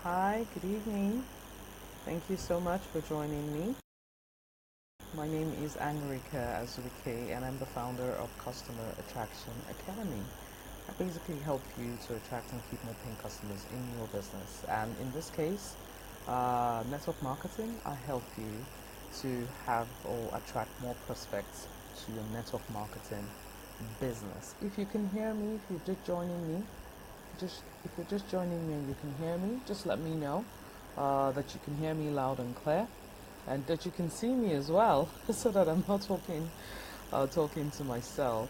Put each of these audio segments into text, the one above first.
Hi, good evening. Thank you so much for joining me. My name is Angrika Azuke, and I'm the founder of Customer Attraction Academy. I basically help you to attract and keep more paying customers in your business. And in this case, network marketing, I help you to have or attract more prospects to your network marketing business. If you can hear me, if you're just joining me, just if you're just joining me and you can hear me, just let me know that you can hear me loud and clear, and that you can see me as well, so that I'm not talking to myself.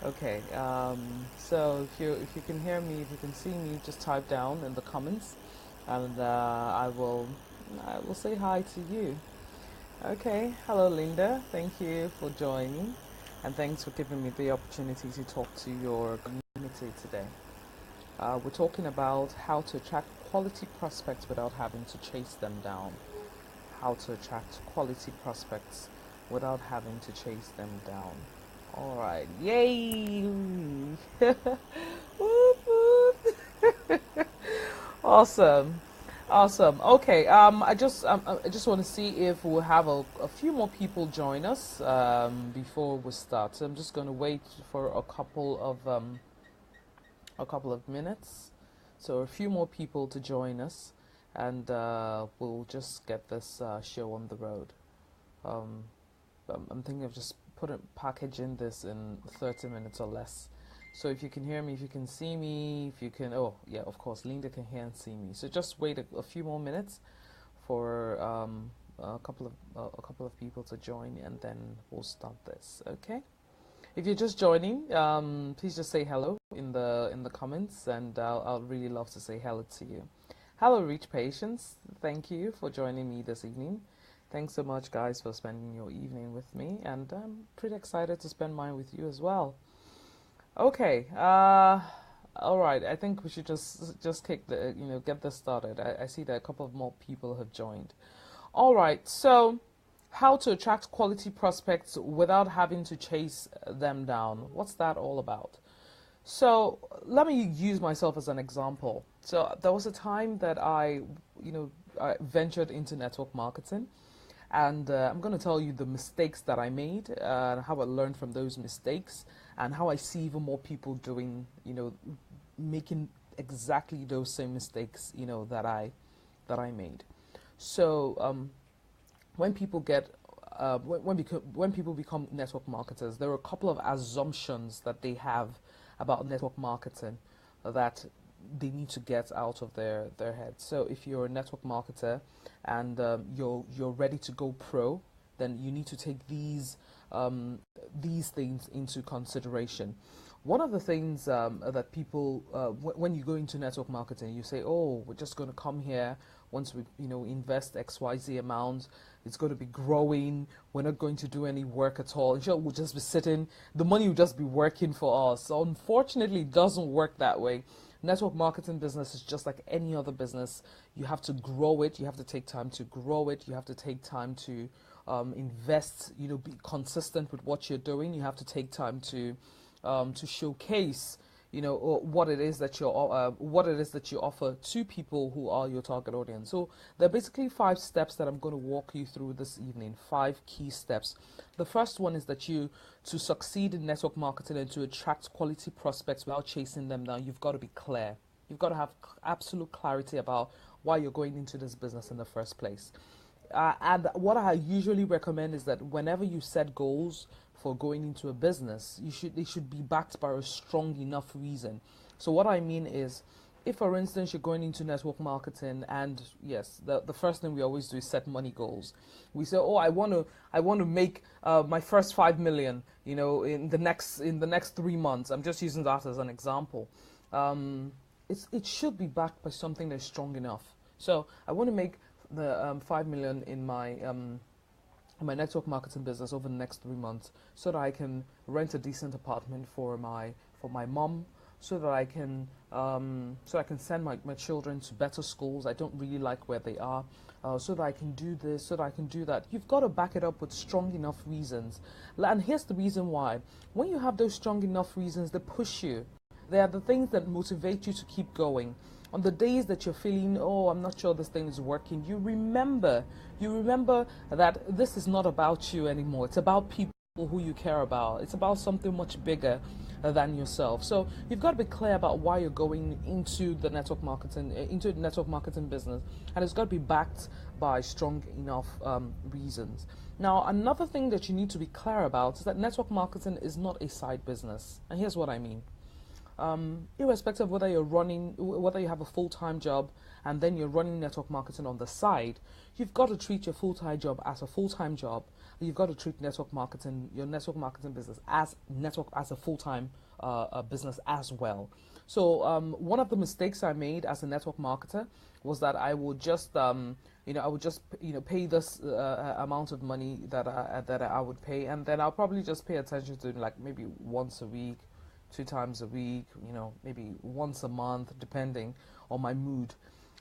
Okay. So if you can hear me, if you can see me, just type down in the comments, and I will say hi to you. Okay. Hello, Linda. Thank you for joining, and thanks for giving me the opportunity to talk to your community today. We're talking about how to attract quality prospects without having to chase them down. How to attract quality prospects without having to chase them down. All right. Yay! Whoop, whoop. Awesome. Awesome. Okay. I just want to see if we'll have a few more people join us before we start. So I'm just going to wait for a couple of minutes. So a few more people to join us, and we'll just get this show on the road. Um, I'm thinking of just packaging this in 30 minutes or less. So if you can hear me, if you can see me, if you can, oh yeah, of course, Linda can hear and see me. So just wait a few more minutes for a couple of people to join, and then we'll start this. Okay. If you're just joining, please just say hello in the comments, and I'll really love to say hello to you. Hello, Reach Patience. Thank you for joining me this evening. Thanks so much, guys, for spending your evening with me, and I'm pretty excited to spend mine with you as well. Okay. All right. I think we should just kick get this started. I see that a couple of more people have joined. All right. So, how to attract quality prospects without having to chase them down. What's that all about? So, let me use myself as an example. So, there was a time that I ventured into network marketing, and I'm going to tell you the mistakes that I made, how I learned from those mistakes, and how I see even more people making exactly those same mistakes, that I made. So, when people get when people become network marketers, there are a couple of assumptions that they have about network marketing that they need to get out of their head. So if you're a network marketer and you're ready to go pro, then you need to take these things into consideration. One of the things that people, when you go into network marketing, you say, "Oh, we're just going to come here. Once we, invest XYZ amount, it's going to be growing. We're not going to do any work at all. Sure, we'll just be sitting. The money will just be working for us." So unfortunately, it doesn't work that way. Network marketing business is just like any other business. You have to grow it. You have to take time to grow it. You have to take time to invest. Be consistent with what you're doing. You have to take time to showcase what it is that you offer to people who are your target audience. So there are basically 5 steps that I'm going to walk you through this evening. 5 key steps. The first one is that to succeed in network marketing and to attract quality prospects without chasing them down, you've got to be clear. You've got to have absolute clarity about why you're going into this business in the first place. And what I usually recommend is that whenever you set goals for going into a business, they should be backed by a strong enough reason. So what I mean is, if for instance you're going into network marketing, and yes, the first thing we always do is set money goals. We say, oh, I want to make my first 5 million, in the next 3 months. I'm just using that as an example. It should be backed by something that's strong enough. So I want to make the 5 million in my network marketing business over the next 3 months, so that I can rent a decent apartment for my mom, so that I can send my children to better schools. I don't really like where they are. So that I can do this, so that I can do that. You've got to back it up with strong enough reasons. And here's the reason why. When you have those strong enough reasons, they push you. They are the things that motivate you to keep going. On the days that you're feeling, oh, I'm not sure this thing is working, you remember that this is not about you anymore. It's about people who you care about. It's about something much bigger than yourself. So you've got to be clear about why you're going into the network marketing business, and it's got to be backed by strong enough reasons. Now, another thing that you need to be clear about is that network marketing is not a side business, and here's what I mean. Irrespective of whether you have a full-time job and then you're running network marketing on the side, you've got to treat your full-time job as a full-time job. You've got to treat your network marketing business as a full-time business as well. So one of the mistakes I made as a network marketer was that I would just pay this amount of money that I would pay, and then I'll probably just pay attention to like maybe once a week, 2 times a week, maybe once a month, depending on my mood.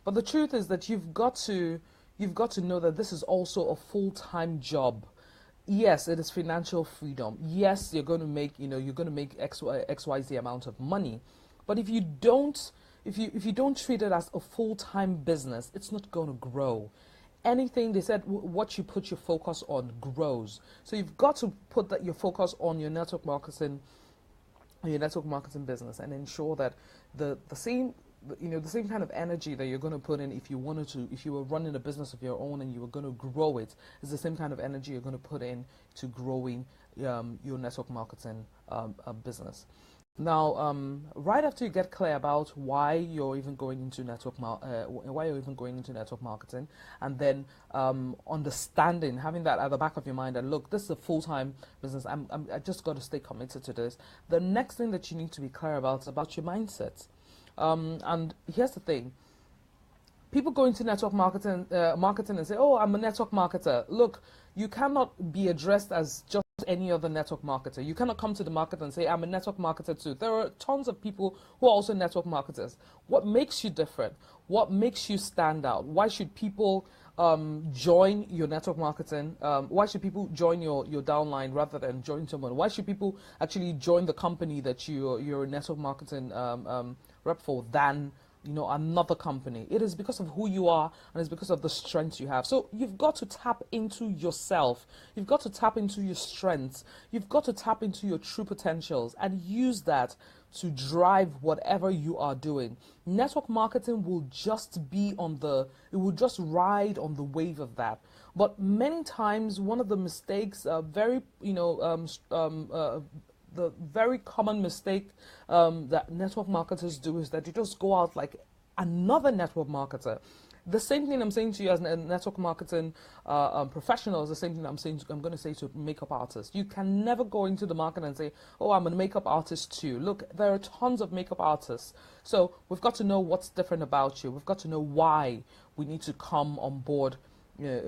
But the truth is that you've got to know that this is also a full-time job. Yes, it is financial freedom. Yes, you're going to make XYZ amount of money. But if you don't treat it as a full-time business, it's not going to grow. Anything, they said, what you put your focus on grows. So you've got to put your focus on your network marketing business, and ensure that the same kind of energy that you're going to put in if you were running a business of your own and you were going to grow it, is the same kind of energy you're going to put in to growing your network marketing business. Now, right after you get clear about why you're even going into network marketing, and then understanding, having that at the back of your mind, and look, this is a full-time business. I just got to stay committed to this. The next thing that you need to be clear about is about your mindset. And here's the thing: people go into network marketing and say, "Oh, I'm a network marketer." Look, you cannot be addressed as just any other network marketer. You cannot come to the market and say, I'm a network marketer too. There are tons of people who are also network marketers. What makes you different? What makes you stand out? Why should people join your network marketing? Why should people join your downline rather than join someone? Why should people actually join the company that you're a network marketing rep for than another company? It is because of who you are, and it's because of the strengths you have. So you've got to tap into yourself. You've got to tap into your strengths. You've got to tap into your true potentials and use that to drive whatever you are doing. Network marketing will just ride on the wave of that. But many times, one of the mistakes, the very common mistake that network marketers do is that you just go out like another network marketer. The same thing I'm saying to you as a network marketing professional is the same thing I'm going to say to makeup artists. You can never go into the market and say, oh, I'm a makeup artist too. Look, there are tons of makeup artists. So we've got to know what's different about you. We've got to know why we need to come on board, your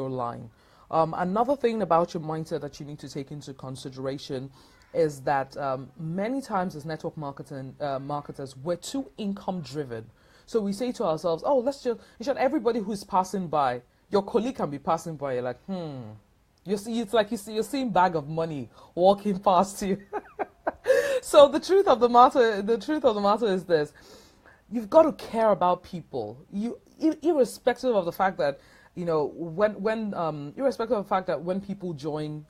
line. Another thing about your mindset that you need to take into consideration is that many times as network marketers, we're too income driven. So we say to ourselves, oh, everybody who's passing by, your colleague can be passing by, you're like, you're seeing bag of money walking past you. So the truth of the matter is this: you've got to care about people. Irrespective of the fact that irrespective of the fact that when people join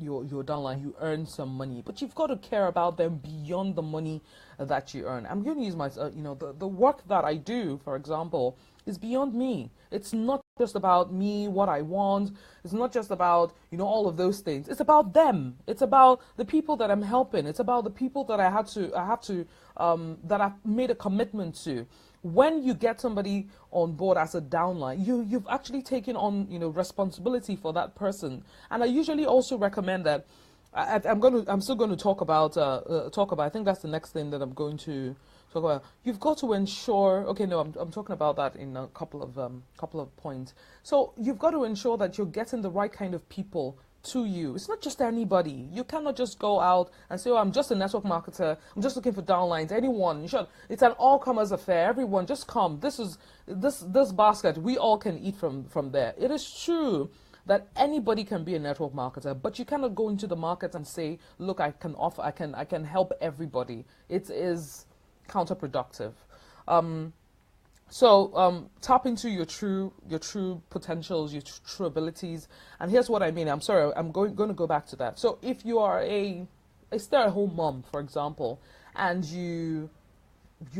your downline, you earn some money, but you've got to care about them beyond the money that you earn. I'm going to use the work that I do, for example, is beyond me. It's not just about me, what I want. It's not just about all of those things. It's about them. It's about the people that I'm helping. It's about the people that I have to that I've made a commitment to. When you get somebody on board as a downline, you've actually taken on responsibility for that person. And I usually also recommend that. I'm still going to talk about. I think that's the next thing that I'm going to talk about. You've got to ensure. Okay, no, I'm talking about that in a couple of points. So you've got to ensure that you're getting the right kind of people to you. It's not just anybody. You cannot just go out and say, oh, I'm just a network marketer, I'm just looking for downlines. Anyone, it's an all-comers affair. Everyone, just come. This basket, we all can eat from there. It is true that anybody can be a network marketer, but you cannot go into the market and say, look, I can help everybody. It is counterproductive. So tap into your true potentials, your true abilities. And here's what I mean. I'm sorry, I'm going to go back to that. So if you are a stay-at-home mom, for example, and you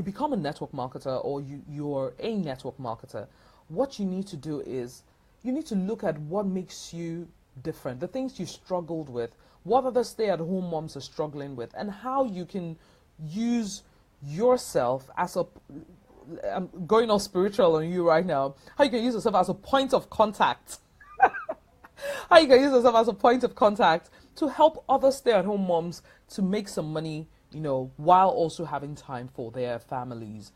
become a network marketer, or you're a network marketer, what you need to do is you need to look at what makes you different, the things you struggled with, what other stay-at-home moms are struggling with, and how you can use yourself as a, I'm going all spiritual on you right now, how you can use yourself as a point of contact. How you can use yourself as a point of contact to help other stay-at-home moms to make some money, while also having time for their families.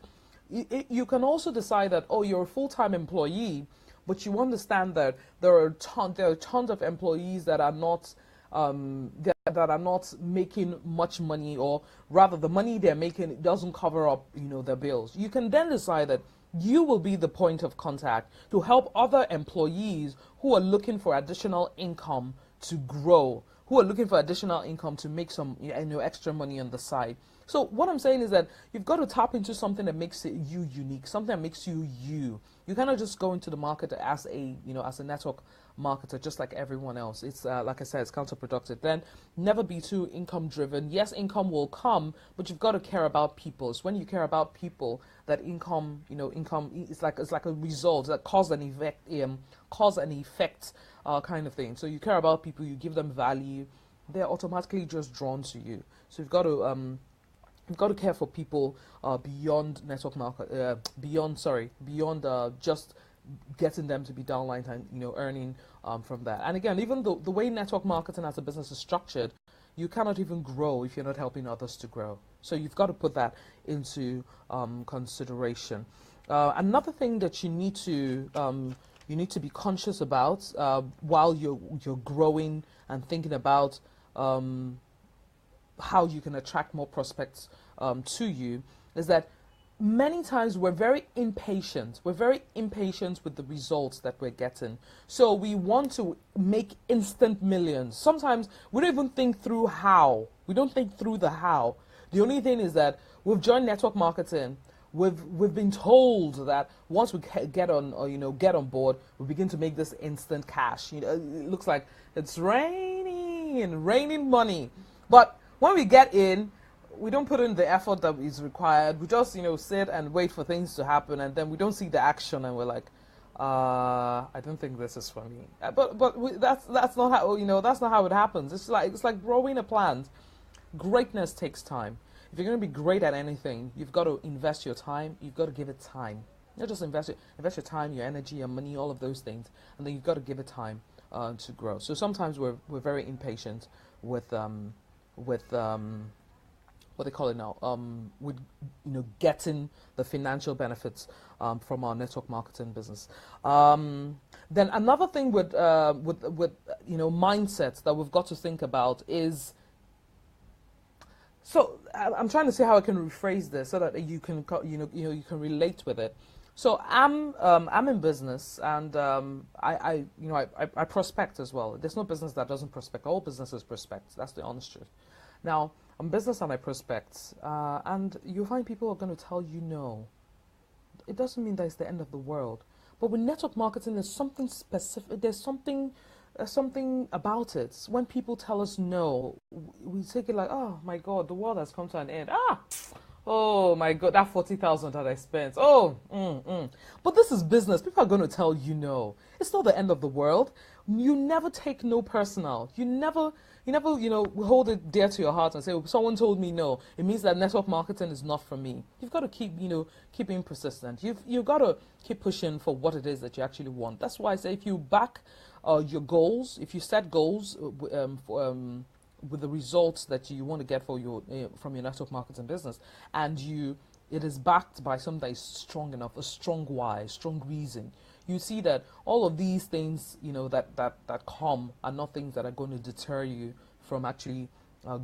You can also decide that, you're a full-time employee, but you understand that there are tons of employees that are not that are not making much money, or rather the money they're making doesn't cover up their bills. You can then decide that you will be the point of contact to help other employees who are looking for additional income to grow, who are looking for additional income to make some extra money on the side. So what I'm saying is that you've got to tap into something that makes it you unique, something that makes you you. You cannot just go into the market as a network marketer just like everyone else. It's like I said, it's counterproductive. Then never be too income driven. Yes, income will come, but you've got to care about people. It's when you care about people that income is like a result, that cause and effect kind of thing. So you care about people, you give them value, they're automatically just drawn to you. So you've got to care for people beyond network market, beyond just getting them to be downline and earning from that. And again, even the way network marketing as a business is structured, you cannot even grow if you're not helping others to grow. So you've got to put that into consideration. Another thing that you need to be conscious about while you're growing and thinking about how you can attract more prospects to you is that many times we're very impatient. We're very impatient with the results that we're getting. So we want to make instant millions. Sometimes we don't even think through how. We don't think through the how. The only thing is that we've joined network marketing. We've been told that once we get on board, we begin to make this instant cash. It looks like it's raining money. But when we get in, we don't put in the effort that is required. We just, sit and wait for things to happen, and then we don't see the action, and we're like, I don't think this is for me. That's not how that's not how it happens. It's like growing a plant. Greatness takes time. If you're going to be great at anything, you've got to invest your time. You've got to give it time. Not just invest your time, your energy, your money, all of those things, and then you've got to give it time to grow. So sometimes we're very impatient with what they call it now, with getting the financial benefits from our network marketing business. Then another thing with mindsets that we've got to think about is. So I'm trying to see how I can rephrase this so that you can you can relate with it. So I'm in business, and I prospect as well. There's no business that doesn't prospect. All businesses prospect. That's the honest truth. Now, I'm business and I prospect, and you find people are going to tell you no. It doesn't mean that it's the end of the world. But with network marketing, there's something specific. There's something about it. When people tell us no, we take it like, oh my God, the world has come to an end. Oh my God, that 40,000 that I spent. But this is business. People are going to tell you no. It's not the end of the world. You never take no personal. You never hold it dear to your heart and say, someone told me no. It means that network marketing is not for me. You've got to keep being persistent. You've got to keep pushing for what it is that you actually want. That's why I say if you back your goals, if you set goals with the results that you want to get for from your network marketing business, and it is backed by something that is strong enough, a strong why, strong reason, you see that all of these things, that come are not things that are going to deter you from actually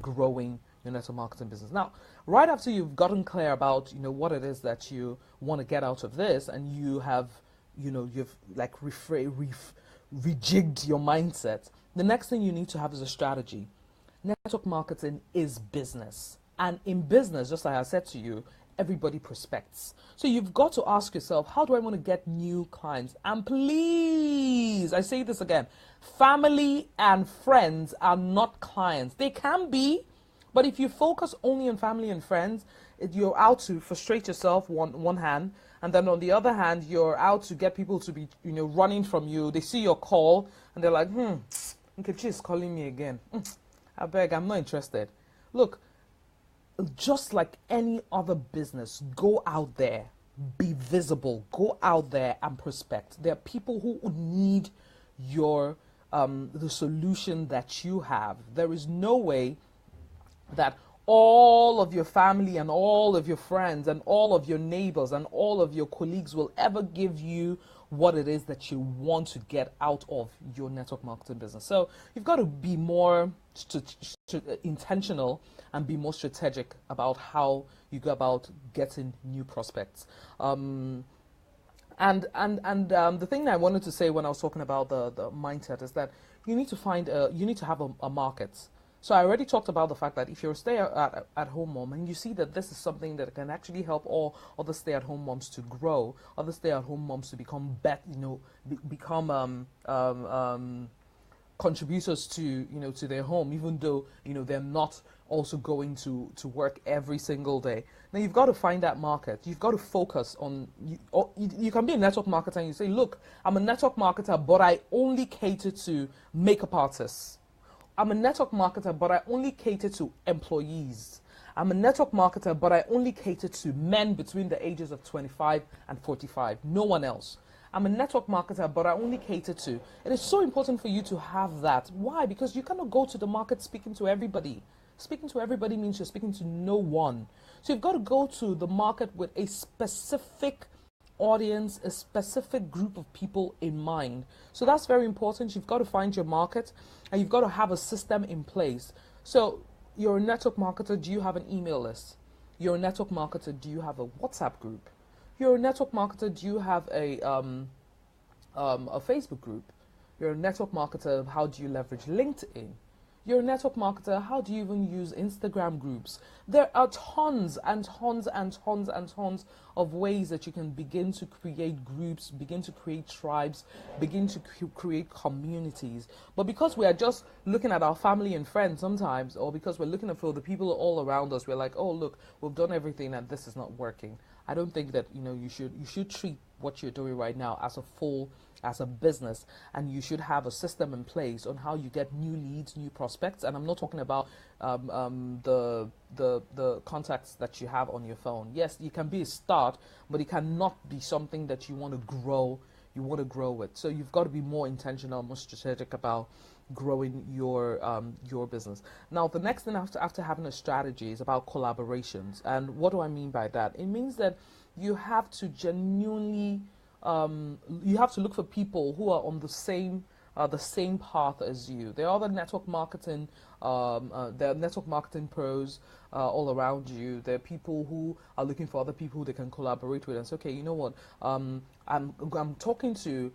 growing your network marketing business. Now, right after you've gotten clear about, what it is that you want to get out of this, and you have, you've like rejigged your mindset, the next thing you need to have is a strategy. Network marketing is business. And in business, just like I said to you, everybody prospects. So you've got to ask yourself, how do I want to get new clients? And please, I say this again, family and friends are not clients. They can be, but if you focus only on family and friends, you're out to frustrate yourself one hand, and then on the other hand, you're out to get people to be, running from you. They see your call and they're like, Nkechi is calling me again. I beg, I'm not interested. Look, just like any other business, go out there, be visible, go out there and prospect. There are people who need your the solution that you have. There is no way that all of your family and all of your friends and all of your neighbors and all of your colleagues will ever give you what it is that you want to get out of your network marketing business. So you've got to be more intentional and be more strategic about how you go about getting new prospects. And the thing that I wanted to say when I was talking about the mindset is that you need to have a market. So I already talked about the fact that if you're a stay-at-home mom and you see that this is something that can actually help all other stay-at-home moms to grow, other stay-at-home moms to become contributors to their home, even though they're not also going to work every single day. Now you've got to find that market. You've got to focus on you can be a network marketer and you say, look, I'm a network marketer, but I only cater to makeup artists. I'm a network marketer, but I only cater to employees. I'm a network marketer, but I only cater to men between the ages of 25 and 45. No one else. I'm a network marketer, but I only cater to. It is so important for you to have that. Why? Because you cannot go to the market speaking to everybody. Speaking to everybody means you're speaking to no one. So you've got to go to the market with a specific audience, a specific group of people in mind. So that's very important. You've got to find your market and you've got to have a system in place. So you're a network marketer, do you have an email list? You're a network marketer, do you have a WhatsApp group? You're a network marketer, do you have a Facebook group? You're a network marketer, how do you leverage LinkedIn? You're a network marketer, how do you even use Instagram groups? There are tons and tons and tons and tons of ways that you can begin to create groups, begin to create tribes, begin to create communities. But because we are just looking at our family and friends sometimes, or because we're looking for the people all around us, we're like, oh look, we've done everything and this is not working. I don't think that you should treat what you're doing right now as a business, and you should have a system in place on how you get new leads, new prospects. And I'm not talking about the contacts that you have on your phone. Yes, you can be a start, but it cannot be something that you want to grow. You want to grow with. So you've got to be more intentional, more strategic about growing your business. Now, the next thing after having a strategy is about collaborations. And what do I mean by that? It means that you have to genuinely you have to look for people who are on the same path as you. There are other network marketing, there are network marketing pros all around you. There are people who are looking for other people they can collaborate with and say, okay, you know what? I'm talking to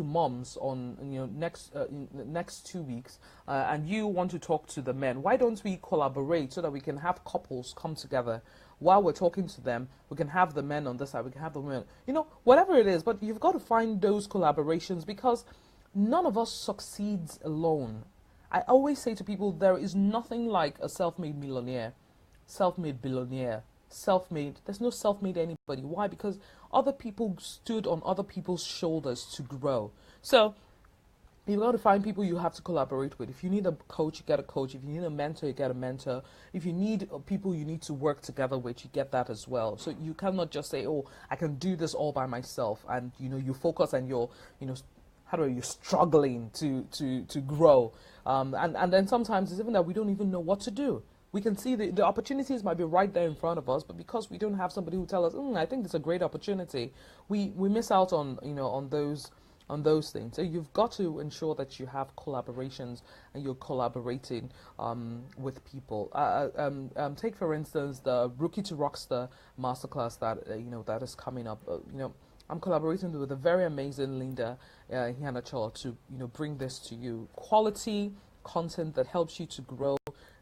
moms on next 2 weeks, and you want to talk to the men. Why don't we collaborate so that we can have couples come together? While we're talking to them, we can have the men on this side, we can have the women, whatever it is. But you've got to find those collaborations because none of us succeeds alone. I always say to people, there is nothing like a self-made millionaire, self-made billionaire, self-made. There's no self-made anybody. Why? Because other people stood on other people's shoulders to grow. So you've got to find people you have to collaborate with. If you need a coach, you get a coach. If you need a mentor, you get a mentor. If you need people you need to work together with, you get that as well. So you cannot just say, oh, I can do this all by myself. And, you focus and you're struggling to grow. And then sometimes it's even that we don't even know what to do. We can see the opportunities might be right there in front of us, but because we don't have somebody who tells us, I think it's a great opportunity, we miss out on those things. So you've got to ensure that you have collaborations and you're collaborating with people. Take for instance the Rookie to Rockstar masterclass that that is coming up. I'm collaborating with a very amazing Linda Hianachola to bring this to you. Quality content that helps you to grow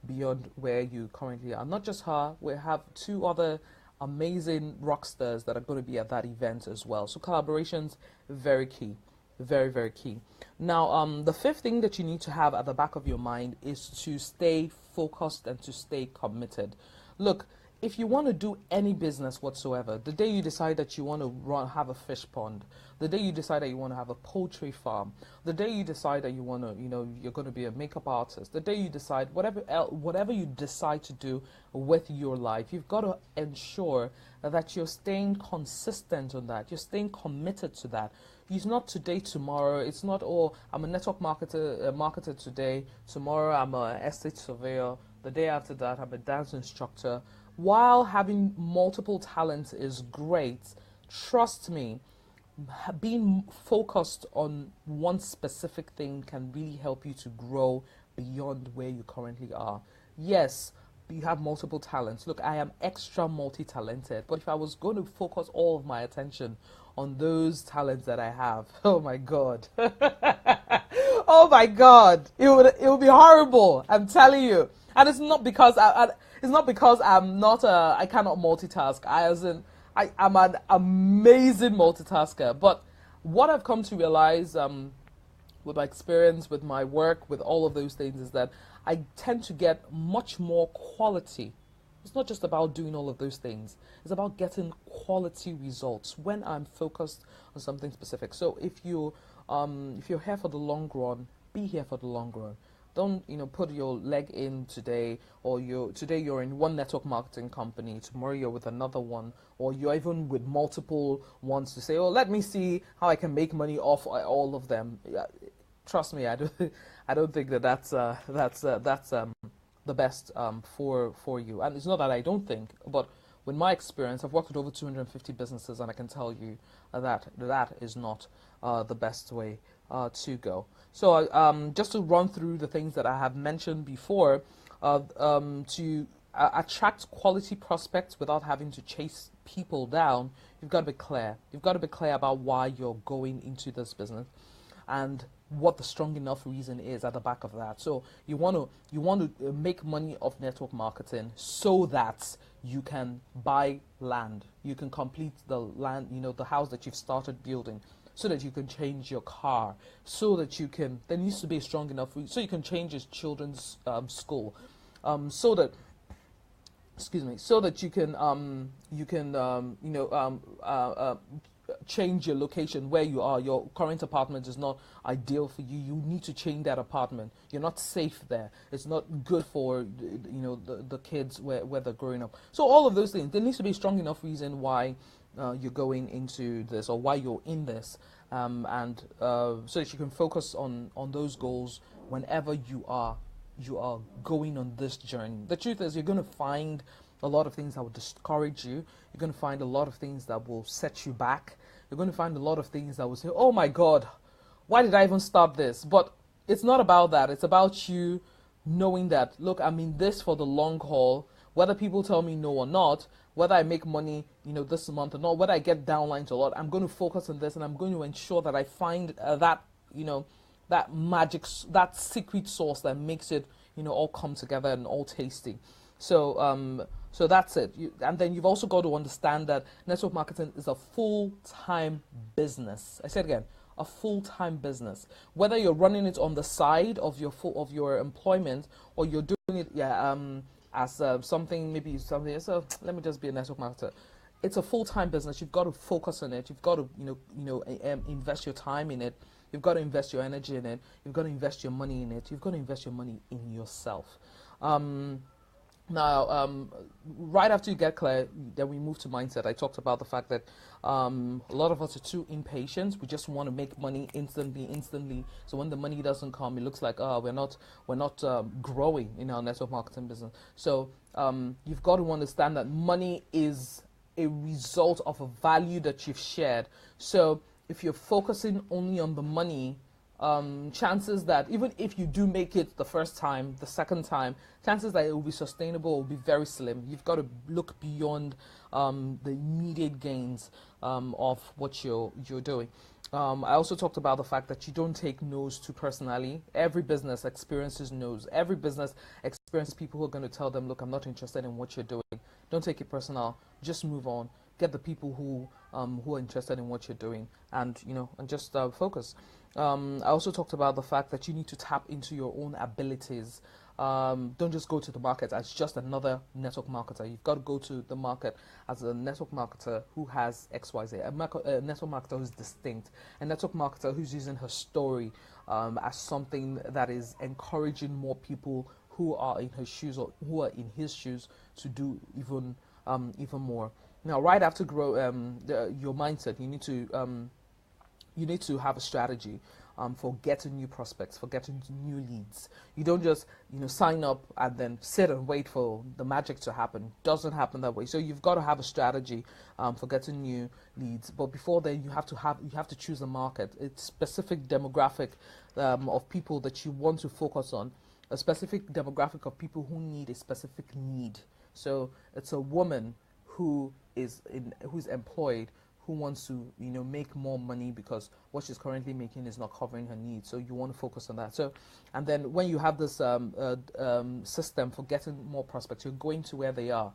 beyond where you currently are. Not just her, we have two other amazing rock stars that are going to be at that event as well. So collaborations, very key. Very, very key. Now, the fifth thing that you need to have at the back of your mind is to stay focused and to stay committed. Look, if you want to do any business whatsoever, the day you decide that you want to have a fish pond, the day you decide that you want to have a poultry farm, the day you decide that you want to, you're going to be a makeup artist, the day you decide, whatever you decide to do with your life, you've got to ensure that you're staying consistent on that, you're staying committed to that. It's not today, tomorrow. It's not, oh, I'm a network marketer today. Tomorrow, I'm an estate surveyor. The day after that, I'm a dance instructor. While having multiple talents is great, trust me, being focused on one specific thing can really help you to grow beyond where you currently are. Yes, you have multiple talents. Look, I am extra multi-talented, but if I was going to focus all of my attention on those talents that I have, oh my God. Oh my God. It would be horrible. I'm telling you. And it's not because I cannot multitask. I'm an amazing multitasker. But what I've come to realize with my experience, with my work, with all of those things is that I tend to get much more quality. It's not just about doing all of those things. It's about getting quality results when I'm focused on something specific. So if you're here for the long run, be here for the long run. Don't put your leg in today, or today you're in one network marketing company, tomorrow you're with another one, or you're even with multiple ones to say, oh, let me see how I can make money off all of them. Trust me, I don't think that's the best for you. And it's not that I don't think, but with my experience, I've worked with over 250 businesses, and I can tell you that is not the best way to go. So just to run through the things that I have mentioned before, to attract quality prospects without having to chase people down, you've got to be clear. You've got to be clear about why you're going into this business and what the strong enough reason is at the back of that. So you want to make money off network marketing so that you can buy land, you can complete the land, the house that you've started building, so that you can change your car, so that you can, there needs to be strong enough, so you can change your children's school, so that you can change your location where you are. Your current apartment is not ideal for you. You need to change that apartment. You're not safe there. It's not good for the kids where they're growing up. So all of those things, there needs to be a strong enough reason why you're going into this, or why you're in this, and so that you can focus on those goals whenever you are going on this journey. The truth is, you're going to find a lot of things that will discourage you. You're going to find a lot of things that will set you back. You're going to find a lot of things that will say, oh my God, why did I even start this? But it's not about that. It's about you knowing that, look, I'm in this for the long haul. Whether people tell me no or not, whether I make money, this month or not, whether I get downlines a lot, I'm going to focus on this, and I'm going to ensure that I find that magic, that secret sauce that makes it, all come together and all tasty. So that's it. And then you've also got to understand that network marketing is a full-time business. I said again, a full-time business. Whether you're running it on the side of your employment, or you're doing it as something, so let me just be a network marketer. It's a full-time business. You've got to focus on it. You've got to invest your time in it. You've got to invest your energy in it. You've got to invest your money in it. You've got to invest your money in yourself. Now, right after you get clear, then we move to mindset. I talked about the fact that a lot of us are too impatient. We just want to make money instantly. So when the money doesn't come, it looks like we're not growing in our network marketing business. So you've got to understand that money is a result of a value that you've shared. So if you're focusing only on the money, chances that even if you do make it the first time, the second time, chances that it will be sustainable will be very slim. You've got to look beyond the immediate gains of what you're doing. I also talked about the fact that you don't take no's too personally. Every business experiences no's. Every business experiences people who are going to tell them, look, I'm not interested in what you're doing. Don't take it personal. Just move on. Get the people who are interested in what you're doing, and just focus. I also talked about the fact that you need to tap into your own abilities. Don't just go to the market as just another network marketer. You've got to go to the market as a network marketer who has XYZ, a network marketer who's distinct, a network marketer who's using her story as something that is encouraging more people who are in her shoes or who are in his shoes to do even more. Now, right after grow your mindset, you need to have a strategy for getting new prospects, for getting new leads. You don't just sign up and then sit and wait for the magic to happen. It doesn't happen that way. So you've got to have a strategy for getting new leads. But before then, you have to choose a market. It's specific demographic of people that you want to focus on. A specific demographic of people who need a specific need. So it's a woman who's employed, who wants to make more money because what she's currently making is not covering her needs. So you want to focus on that. So, and then when you have this system for getting more prospects, you're going to where they are.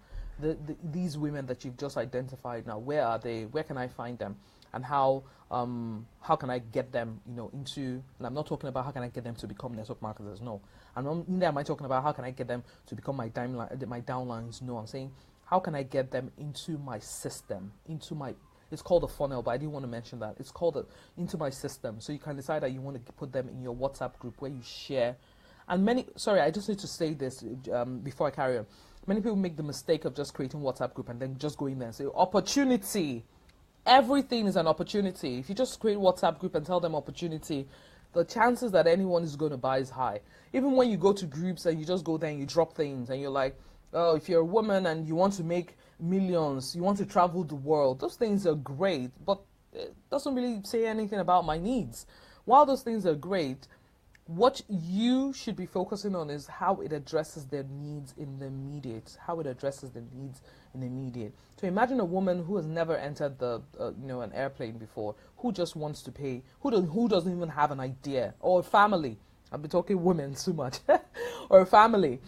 These women that you've just identified now, where are they? Where can I find them? And how can I get them into? And I'm not talking about how can I get them to become network marketers. No, neither am I talking about how can I get them to become my downlines. No, I'm saying how can I get them into my system, it's called a funnel, but I didn't want to mention that. It's called into my system. So you can decide that you want to put them in your WhatsApp group where you share. And I just need to say this before I carry on. Many people make the mistake of just creating WhatsApp group and then just going there and say, opportunity. Everything is an opportunity. If you just create WhatsApp group and tell them opportunity, the chances that anyone is going to buy is high. Even when you go to groups and you just go there and you drop things and you're like, oh, if you're a woman and you want to make millions, you want to travel the world, those things are great, but it doesn't really say anything about my needs. While those things are great, what you should be focusing on is how it addresses their needs in the immediate, So imagine a woman who has never entered an airplane before, who just wants to pay, who doesn't even have an idea, or a family. I've been talking women too much, or a family.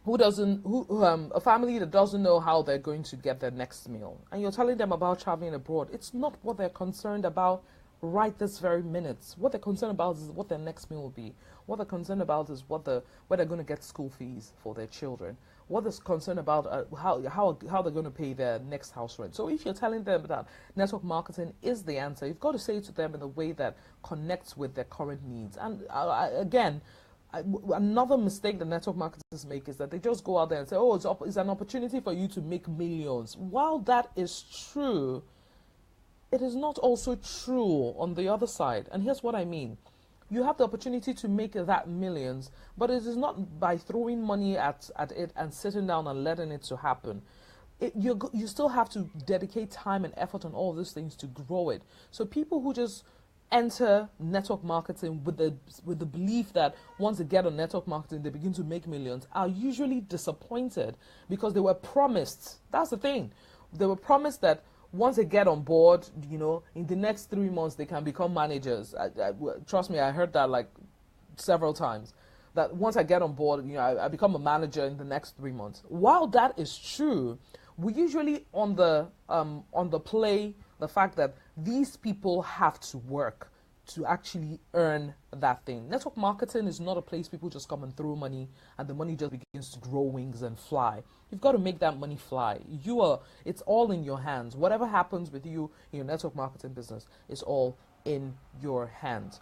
A family that doesn't know how they're going to get their next meal, and you're telling them about traveling abroad. It's not what they're concerned about right this very minute. What they're concerned about is what their next meal will be. What they're concerned about is where they're going to get school fees for their children. What they're concerned about how they're going to pay their next house rent. So if you're telling them that network marketing is the answer, you've got to say it to them in a way that connects with their current needs. And another mistake that network marketers make is that they just go out there and say, oh, it's an opportunity for you to make millions. While that is true, it is not also true on the other side. And here's what I mean. You have the opportunity to make that millions, but it is not by throwing money at it and sitting down and letting it to happen. You still have to dedicate time and effort on all these things to grow it. So people who just enter network marketing with the belief that once they get on network marketing they begin to make millions are usually disappointed because they were promised. That's the thing. They were promised that once they get on board, in the next 3 months they can become managers. Trust me, I heard that like several times. That once I get on board, I become a manager in the next 3 months. While that is true, we usually on the play the fact that these people have to work to actually earn that thing. Network marketing is not a place people just come and throw money and the money just begins to grow wings and fly. You've got to make that money fly. It's all in your hands. Whatever happens with you in your network marketing business is all in your hands.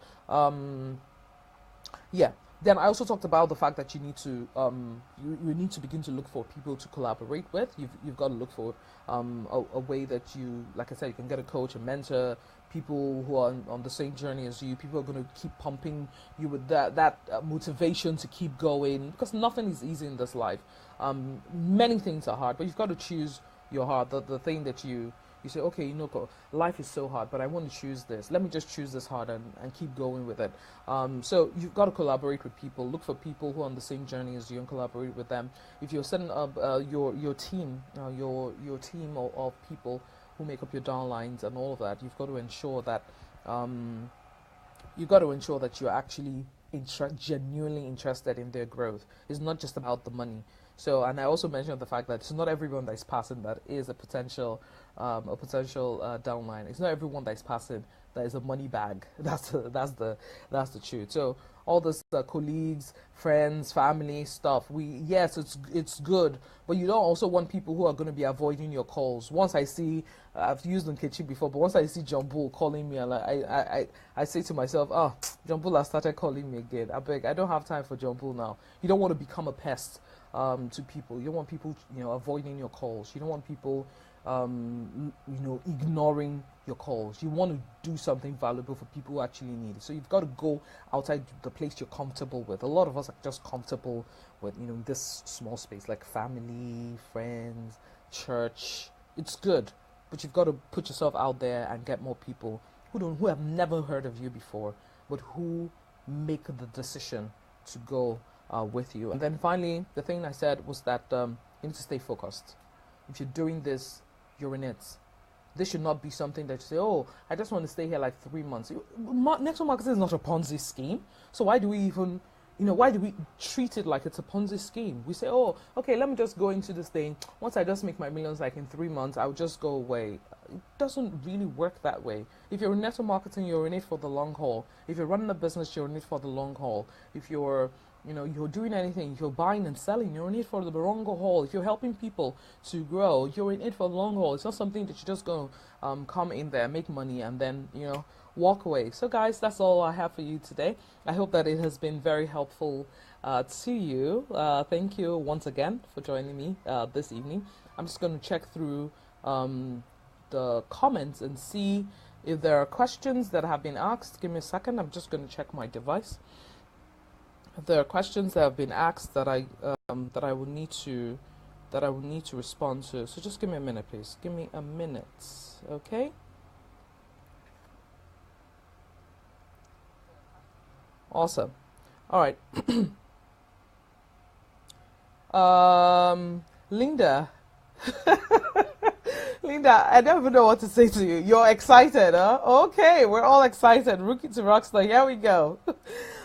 Then I also talked about the fact that you need to you need to begin to look for people to collaborate with. You've got to look for a way that you, like I said, you can get a coach, a mentor, people who are on the same journey as you. People are going to keep pumping you with that motivation to keep going, because nothing is easy in this life. Many things are hard, but you've got to choose your heart, the thing that you You say, okay, life is so hard, but I want to choose this. Let me just choose this hard and keep going with it. So you've got to collaborate with people. Look for people who are on the same journey as you and collaborate with them. If you're setting up your team, your team of people who make up your downlines and all of that, you've got to ensure that you're actually genuinely interested in their growth. It's not just about the money. So, and I also mentioned the fact that it's not everyone that is passing that is a potential downline. It's not everyone that is passing that is a money bag. That's the truth. So all this colleagues, friends, family stuff. Yes, it's good, but you don't also want people who are going to be avoiding your calls. Once I see, I've used Nkechi before, but once I see John Bull calling me, I say to myself, oh, John Bull has started calling me again. I don't have time for John Bull now. You don't want to become a pest to people. You don't want people, avoiding your calls. You don't want people, ignoring your calls. You want to do something valuable for people who actually need it. So you've got to go outside the place you're comfortable with. A lot of us are just comfortable with, this small space, like family, friends, church. It's good, but you've got to put yourself out there and get more people who have never heard of you before, but who make the decision to go with you. And then finally, the thing I said was that you need to stay focused. If you're doing this, you're in it. This should not be something that you say, oh, I just want to stay here like 3 months. Network marketing is not a Ponzi scheme. So why do we even, why do we treat it like it's a Ponzi scheme? We say, oh, okay, let me just go into this thing. Once I just make my millions like in 3 months, I'll just go away. It doesn't really work that way. If you're in network marketing, you're in it for the long haul. If you're running a business, you're in it for the long haul. If you're you're doing anything, if you're buying and selling, you're in it for the long haul. If you're helping people to grow, you're in it for the long haul. It's not something that you just go come in there, make money, and then, walk away. So guys, that's all I have for you today. I hope that it has been very helpful to you. Thank you once again for joining me this evening. I'm just going to check through the comments and see if there are questions that have been asked. Give me a second. I'm just going to check my device. If there are questions that have been asked that I will need to respond to, so just give me a minute, please. Give me a minute, okay? Awesome. All right. Linda. Linda, I don't even know what to say to you. You're excited, huh? Okay, we're all excited. Rookie to Rockstar. Here we go.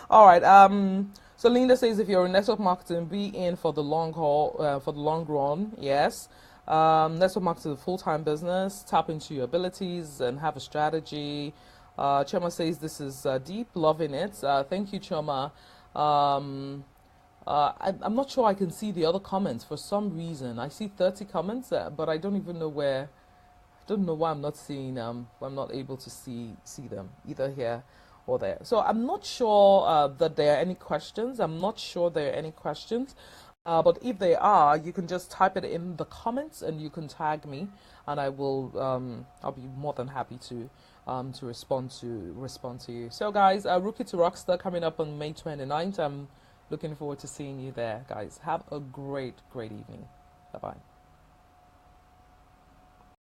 All right. So Linda says, if you're in network marketing, be in for the long haul, for the long run. Yes. Network marketing is a full-time business. Tap into your abilities and have a strategy. Choma says this is deep, loving it. Thank you, Choma. I'm not sure I can see the other comments for some reason. I see 30 comments, but I don't even know where. I don't know why I'm not seeing. I'm not able to see them either here or there. So I'm not sure that there are any questions. But if they are, you can just type it in the comments and you can tag me, and I will. I'll be more than happy to respond to you. So guys, Rookie to Rockstar coming up on May 29th. I'm looking forward to seeing you there, guys. Have a great evening. Bye bye.